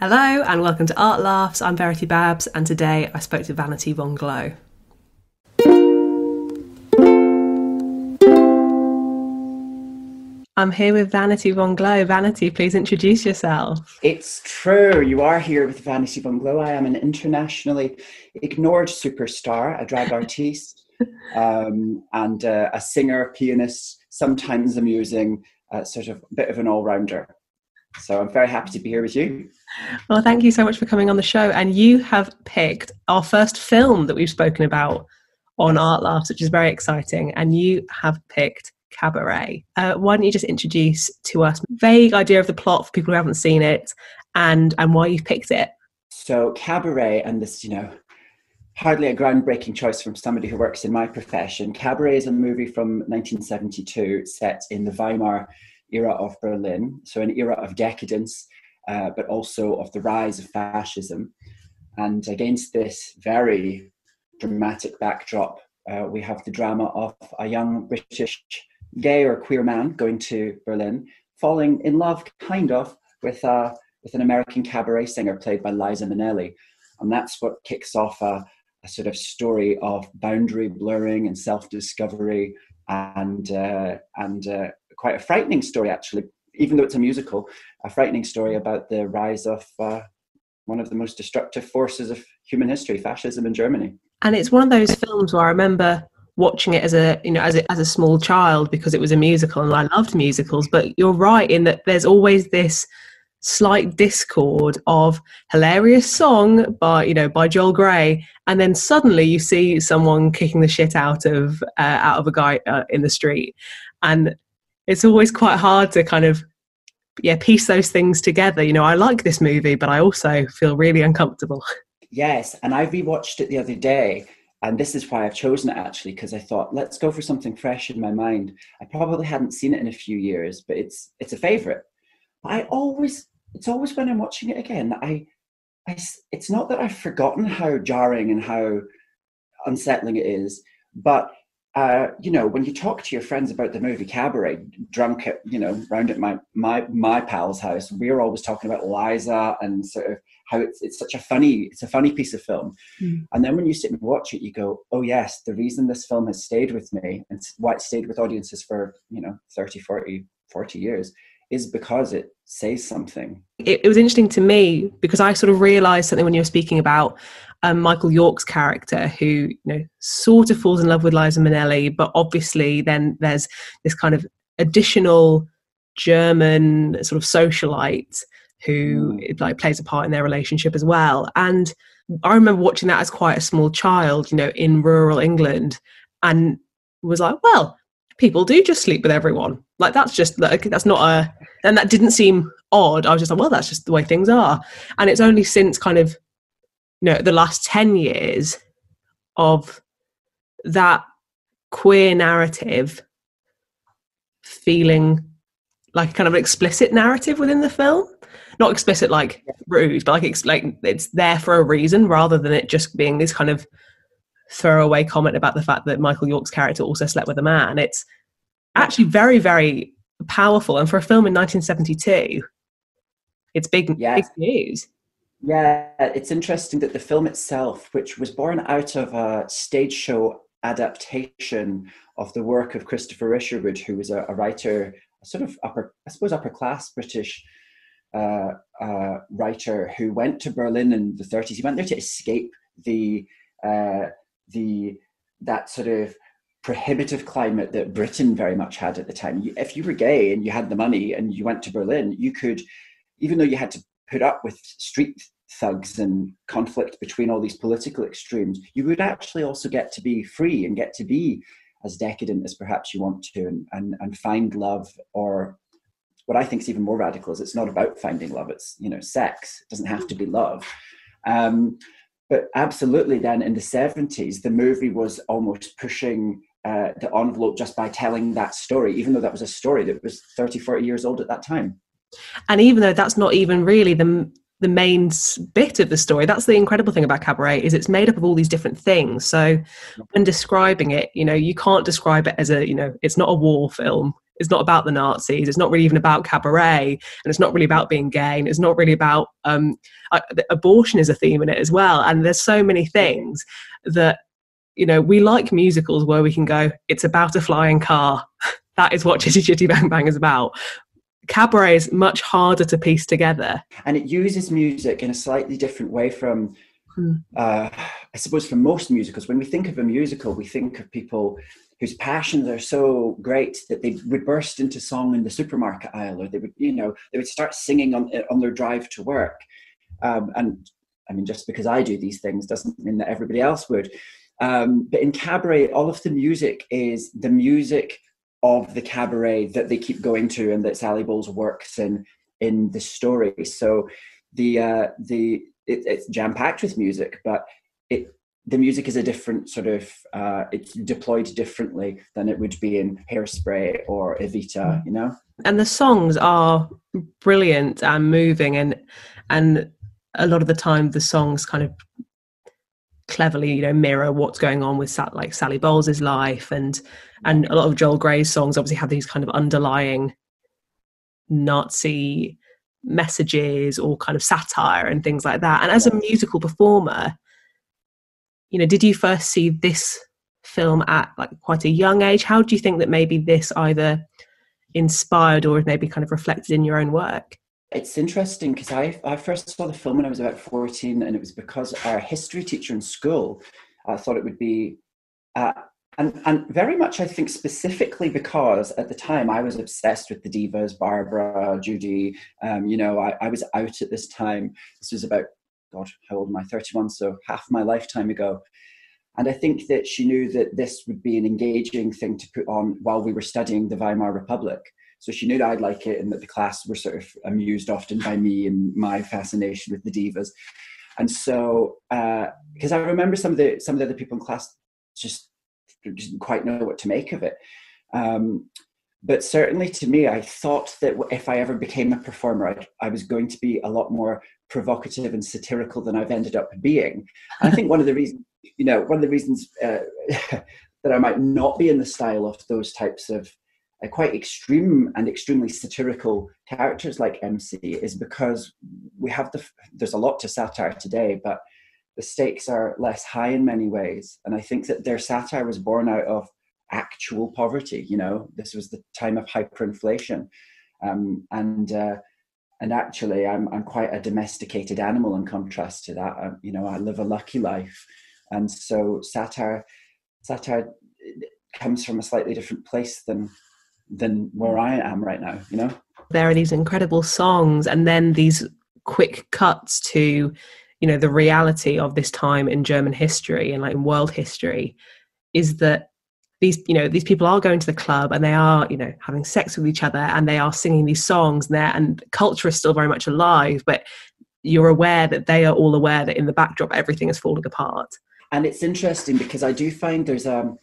Hello and welcome to Art Laughs. I'm Verity Babs and today I spoke to Vanity Von Glow. I'm here with Vanity Von Glow. Vanity, please introduce yourself. It's true. You are here with Vanity Von Glow. I am an internationally ignored superstar, a drag artiste, and a singer, pianist, sometimes amusing, sort of a bit of an all-rounder. So I'm very happy to be here with you. Well, thank you so much for coming on the show. And you have picked our first film that we've spoken about on Art Laughs, which is very exciting. And you have picked Cabaret. Why don't you just introduce to us a vague idea of the plot for people who haven't seen it and why you've picked it? So Cabaret, and this, hardly a groundbreaking choice from somebody who works in my profession. Cabaret is a movie from 1972 set in the Weimar era of Berlin, so an era of decadence, but also of the rise of fascism. And against this very dramatic backdrop, we have the drama of a young British gay or queer man going to Berlin, falling in love, kind of, with an American cabaret singer played by Liza Minnelli. And that's what kicks off a sort of story of boundary blurring and self-discovery and quite a frightening story, actually, even though it's a musical, a frightening story about the rise of one of the most destructive forces of human history, fascism in Germany. And it's one of those films where I remember watching it as a small child because it was a musical and I loved musicals. But you're right in that there's always this slight discord of hilarious song by Joel Grey, and then suddenly you see someone kicking the shit out of a guy in the street, and it's always quite hard to kind of piece those things together. I like this movie, but I also feel really uncomfortable. Yes, and I rewatched it the other day, and this is why I've chosen it, actually, because I thought, let's go for something fresh in my mind. I probably hadn't seen it in a few years, but it's a favourite. It's always when I'm watching it again, it's not that I've forgotten how jarring and how unsettling it is, but when you talk to your friends about the movie Cabaret, drunk at, round at my pal's house, we're always talking about Liza and sort of how it's a funny piece of film. And then when you sit and watch it, you go, oh yes, the reason this film has stayed with me and why it stayed with audiences for, 30, 40 years is because it says something. It was interesting to me because I sort of realised something when you were speaking about Michael York's character, who sort of falls in love with Liza Minnelli, but obviously then there's this kind of additional German sort of socialite who plays a part in their relationship as well. And I remember watching that as quite a small child, in rural England, and was like, well, people do just sleep with everyone. Like that's not and that didn't seem odd. I was just like, well, that's just the way things are. And it's only since kind of the last 10 years of that queer narrative feeling like a kind of explicit narrative within the film. Not explicit like rude, but like it's there for a reason rather than it just being this kind of throwaway comment about the fact that Michael York's character also slept with a man. It's actually very, very powerful. And for a film in 1972, it's big news. Yeah, it's interesting that the film itself, which was born out of a stage show adaptation of the work of Christopher Isherwood, who was a writer, a sort of upper class British writer who went to Berlin in the 30s. He went there to escape that sort of prohibitive climate that Britain very much had at the time. If you were gay and you had the money and you went to Berlin, you could, even though you had to put up with street thugs and conflict between all these political extremes, you would actually also get to be free and get to be as decadent as perhaps you want to and find love. Or what I think is even more radical is it's not about finding love, it's sex. It doesn't have to be love. But absolutely then in the 70s, the movie was almost pushing the envelope just by telling that story, even though that was a story that was 30, 40 years old at that time. And even though that's not even really the main bit of the story, that's the incredible thing about Cabaret, is it's made up of all these different things. So when describing it, you can't describe it as it's not a war film. it's not about the Nazis, it's not really even about Cabaret, and it's not really about being gay, and it's not really about abortion is a theme in it as well. And there's so many things that, you know, we like musicals where we can go, it's about a flying car. That is what Chitty Chitty Bang Bang is about. Cabaret is much harder to piece together. And it uses music in a slightly different way from, I suppose, from most musicals. When we think of a musical, we think of people whose passions are so great that they would burst into song in the supermarket aisle, or they would, you know, they would start singing on their drive to work. And I mean, just because I do these things doesn't mean that everybody else would. But in Cabaret, all of the music is the music of the cabaret that they keep going to, and that Sally Bowles works in the story. So it's jam packed with music, but the music is a different sort of, it's deployed differently than it would be in Hairspray or Evita, you know? And the songs are brilliant and moving, and a lot of the time the songs kind of cleverly, you know, mirror what's going on with like Sally Bowles' life, and a lot of Joel Grey's songs obviously have these kind of underlying Nazi messages or kind of satire and things like that. And as a musical performer, you know, did you first see this film at like quite a young age? How do you think that maybe this either inspired or maybe kind of reflected in your own work? It's interesting because I first saw the film when I was about 14, and it was because our history teacher in school thought it would be, and very much I think specifically because at the time I was obsessed with the divas, Barbara, Judy, you know, I was out at this time. This was about, God, how old am I? 31, so half my lifetime ago. And I think that she knew that this would be an engaging thing to put on while we were studying the Weimar Republic. So she knew that I'd like it, and that the class were sort of amused often by me and my fascination with the divas. And so, because I remember some of the other people in class just didn't quite know what to make of it. But certainly to me, I thought that if I ever became a performer, I was going to be a lot more provocative and satirical than I've ended up being. And I think one of the reasons that I might not be in the style of those types of quite extreme and extremely satirical characters like MC is because we have there's a lot to satire today, but the stakes are less high in many ways. And I think that their satire was born out of actual poverty. You know, this was the time of hyperinflation, and actually I'm quite a domesticated animal in contrast to that. You know, I live a lucky life, and so satire comes from a slightly different place than where I am right now, you know? There are these incredible songs, and then these quick cuts to, you know, the reality of this time in German history and like in world history is that these people are going to the club and they are, you know, having sex with each other, and they are singing these songs, and culture is still very much alive, but you're aware that they are all aware that in the backdrop everything is falling apart. And it's interesting because I do find there's a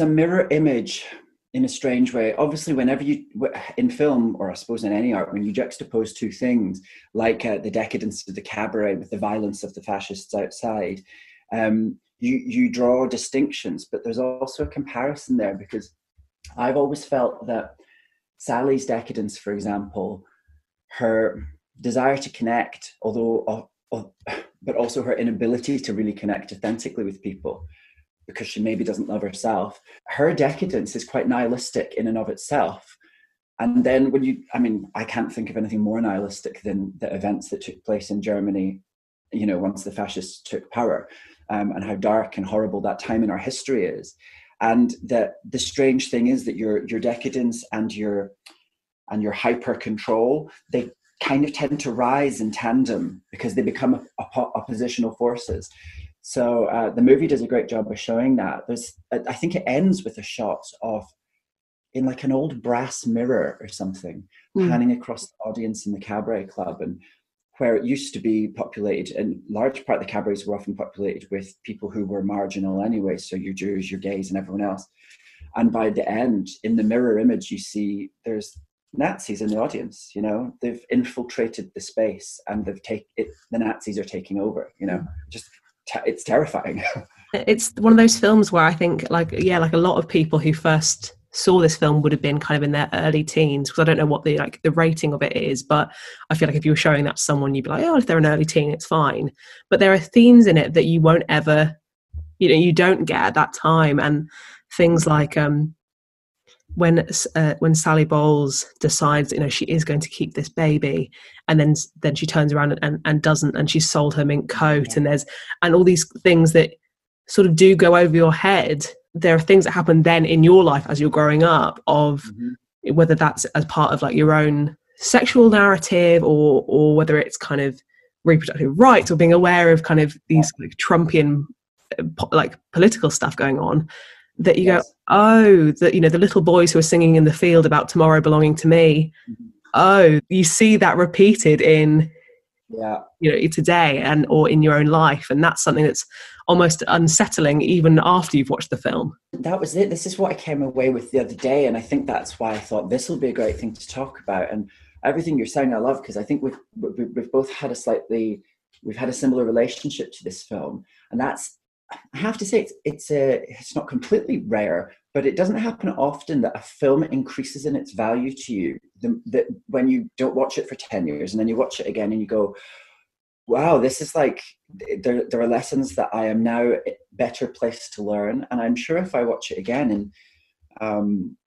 mirror image in a strange way. Obviously, whenever you, in film, or I suppose in any art, when you juxtapose two things, like the decadence of the cabaret with the violence of the fascists outside, you draw distinctions, but there's also a comparison there, because I've always felt that Sally's decadence, for example, her desire to connect, but also her inability to really connect authentically with people, because she maybe doesn't love herself. Her decadence is quite nihilistic in and of itself. And then I can't think of anything more nihilistic than the events that took place in Germany, you know, once the fascists took power, and how dark and horrible that time in our history is. And that the strange thing is that your decadence and your hyper control, they kind of tend to rise in tandem because they become oppositional forces. So the movie does a great job of showing that. I think it ends with a shot of, in like an old brass mirror or something, panning across the audience in the cabaret club, and where it used to be populated, and large part of the cabarets were often populated with people who were marginal anyway, so your Jews, your gays, and everyone else. And by the end, in the mirror image, you see there's Nazis in the audience. You know, they've infiltrated the space, and the Nazis are taking over. You know, it's terrifying. It's one of those films where I think, like a lot of people who first saw this film would have been kind of in their early teens, because I don't know what the rating of it is, but I feel like if you were showing that to someone, you'd be like, oh, if they're an early teen, it's fine. But there are themes in it that you won't ever, you don't get at that time. And things like when Sally Bowles decides, she is going to keep this baby, and then she turns around and doesn't, and she's sold her mink coat, and all these things that sort of do go over your head. There are things that happen then in your life as you're growing up, of whether that's as part of like your own sexual narrative, or whether it's kind of reproductive rights, or being aware of kind of these like Trumpian like political stuff going on, that you go, oh, the little boys who are singing in the field about tomorrow belonging to me. Oh, you see that repeated in today or in your own life, and that's something that's almost unsettling even after you've watched the film. That was it. This is what I came away with the other day, and I think that's why I thought this will be a great thing to talk about. And everything you're saying I love, because I think we've both had we've had a similar relationship to this film, and that's, I have to say, it's not completely rare, but it doesn't happen often that a film increases in its value to you. That when you don't watch it for 10 years and then you watch it again and you go, wow, this is like, there are lessons that I am now better placed to learn. And I'm sure if I watch it again, and I'm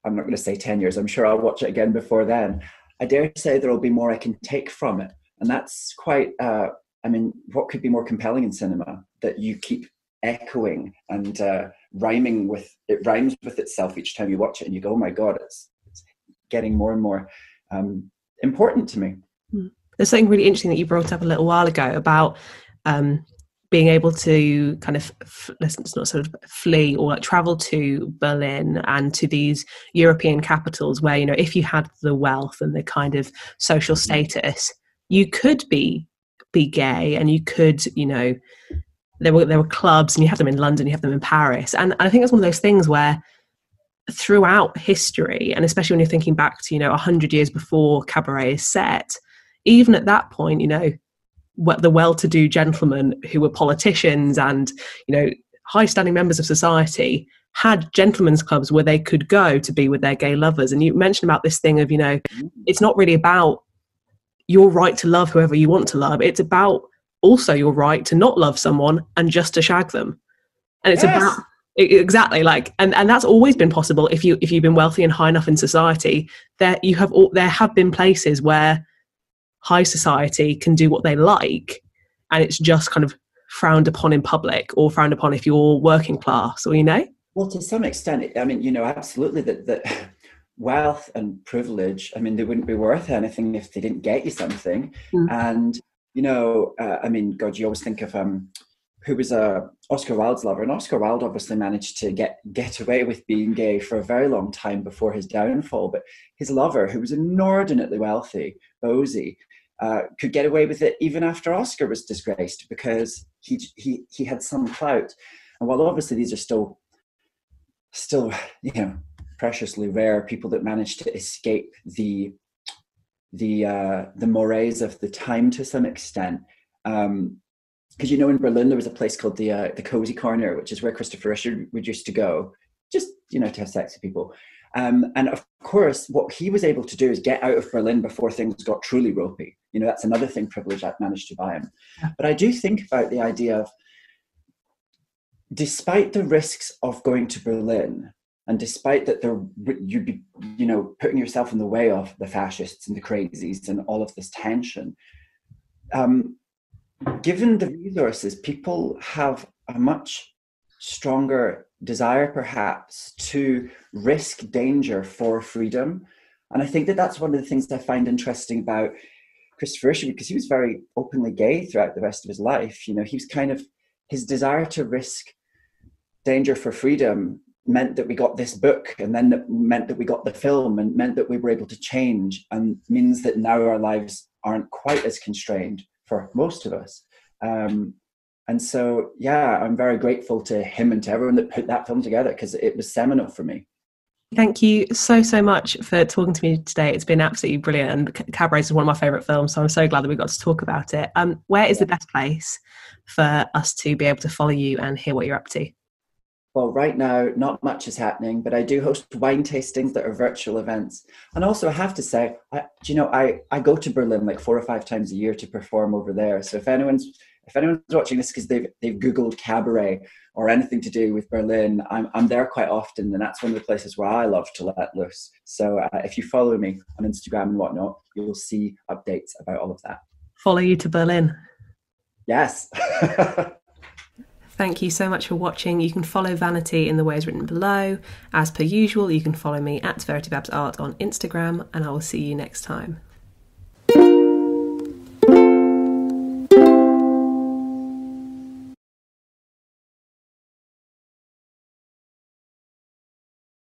not going to say 10 years, I'm sure I'll watch it again before then, I dare say there will be more I can take from it. And that's quite, what could be more compelling in cinema, that you keep echoing and rhymes with itself each time you watch it, and you go, oh my God, it's getting more and more important to me. There's something really interesting that you brought up a little while ago about being able to kind of flee or like travel to Berlin and to these European capitals where, if you had the wealth and the kind of social status, you could be gay, and you could, there were clubs, and you have them in London, you have them in Paris. And I think it's one of those things where throughout history, and especially when you're thinking back to, 100 years before Cabaret is set, even at that point, the well-to-do gentlemen who were politicians and, high-standing members of society had gentlemen's clubs where they could go to be with their gay lovers. And you mentioned about this thing of, it's not really about your right to love whoever you want to love. It's about also your right to not love someone and just to shag them. And it's about exactly like, and that's always been possible if you've been wealthy and high enough in society. There have been places where high society can do what they like, and it's just kind of frowned upon in public, or frowned upon if you're working class, or Well, to some extent, absolutely that wealth and privilege, they wouldn't be worth anything if they didn't get you something. And God, you always think of who was Oscar Wilde's lover, and Oscar Wilde obviously managed to get away with being gay for a very long time before his downfall. But his lover, who was inordinately wealthy, Bosie, could get away with it even after Oscar was disgraced, because he had some clout. And while obviously these are still preciously rare people that manage to escape the mores of the time to some extent, because in Berlin there was a place called the Cozy Corner, which is where Christopher Usher would used to go, just to have sex with people. And of course, what he was able to do is get out of Berlin before things got truly ropey. That's another thing privilege I've managed to buy him. But I do think about the idea of, despite the risks of going to Berlin, and despite that you'd be, putting yourself in the way of the fascists and the crazies and all of this tension, given the resources, people have a much stronger desire, perhaps, to risk danger for freedom. And I think that that's one of the things I find interesting about Christopher Usher, because he was very openly gay throughout the rest of his life. He was his desire to risk danger for freedom meant that we got this book, and then that meant that we got the film, and meant that we were able to change, and means that now our lives aren't quite as constrained for most of us. And so, I'm very grateful to him and to everyone that put that film together, because it was seminal for me. Thank you so much for talking to me today. It's been absolutely brilliant, and Cabaret is one of my favourite films, so I'm so glad that we got to talk about it. Where is the best place for us to be able to follow you and hear what you're up to? Well, right now, not much is happening, but I do host wine tastings that are virtual events. And also, I have to say, I go to Berlin like 4 or 5 times a year to perform over there. So if anyone's watching this because they've Googled Cabaret or anything to do with Berlin, I'm there quite often, and that's one of the places where I love to let loose. So if you follow me on Instagram and whatnot, you'll see updates about all of that. Follow you to Berlin. Yes. Thank you so much for watching. You can follow Vanity in the ways written below. As per usual, you can follow me at VerityBabsArt on Instagram, and I will see you next time.